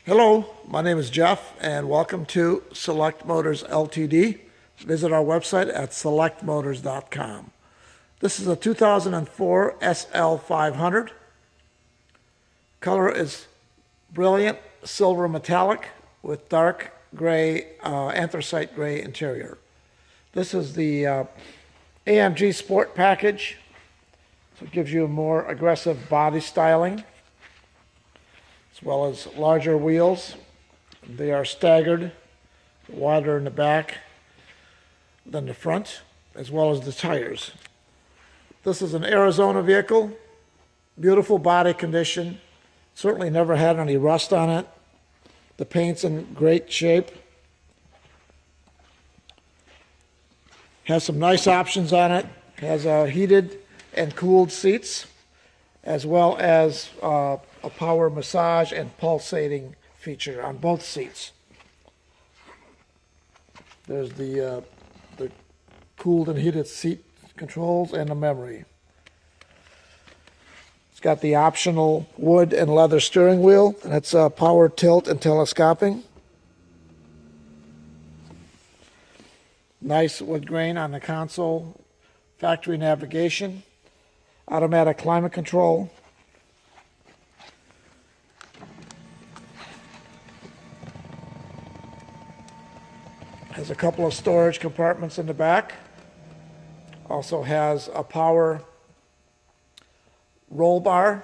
Hello, my name is Jeff, and welcome to Select Motors Ltd. Visit our website at selectmotors.com. This is a 2004 SL500. Color is brilliant silver metallic with dark gray, anthracite gray interior. This is the AMG Sport Package, so it gives you a more aggressive body styling, as well as larger wheels. They are staggered, wider in the back than the front, as well as the tires. This is an Arizona vehicle, beautiful body condition, certainly never had any rust on it. The paint's in great shape. Has some nice options on it. Has heated and cooled seats, as well as a power massage and pulsating feature on both seats. There's the cooled and heated seat controls and the memory. It's got the optional wood and leather steering wheel, and it's power tilt and telescoping. Nice wood grain on the console, factory navigation, automatic climate control. Has a couple of storage compartments in the back. Also has a power roll bar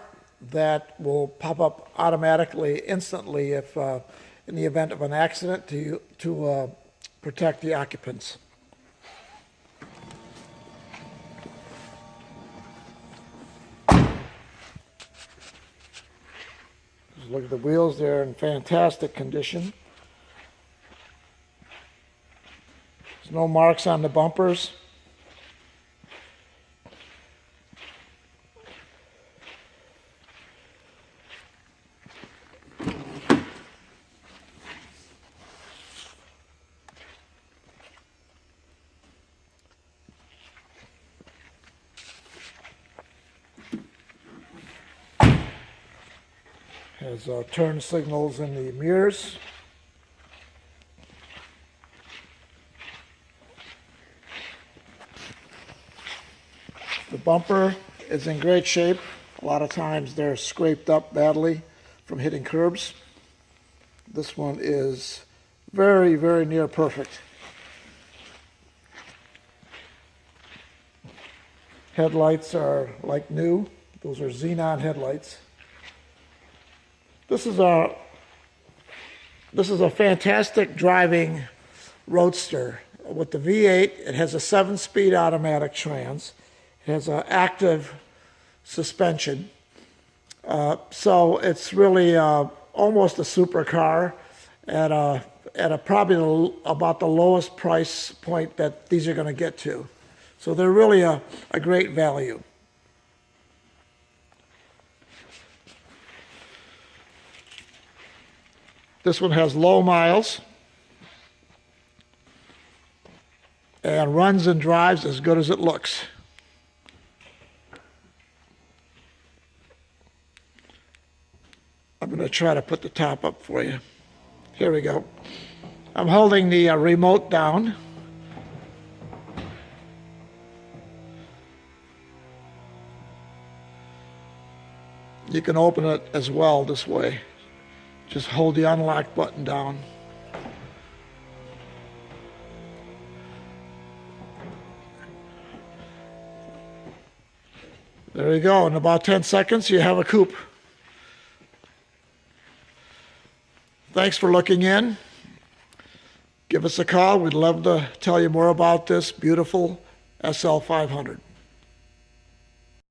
that will pop up automatically instantly if in the event of an accident to protect the occupants. Just look at the wheels, they're in fantastic condition. There's no marks on the bumpers. Has turn signals in the mirrors. The bumper is in great shape. A lot of times they're scraped up badly from hitting curbs. This one is very, very near perfect. Headlights are like new. Those are Xenon headlights. This is a fantastic driving roadster. With the V8, it has a 7-speed automatic trans. It has an active suspension. So it's really almost a supercar at probably about the lowest price point that these are going to get to. So they're really a great value. This one has low miles and runs and drives as good as it looks. I'm going to try to put the top up for you. Here we go. I'm holding the remote down. You can open it as well this way. Just hold the unlock button down. There you go. In about 10 seconds, you have a coupe. Thanks for looking in. Give us a call. We'd love to tell you more about this beautiful SL500.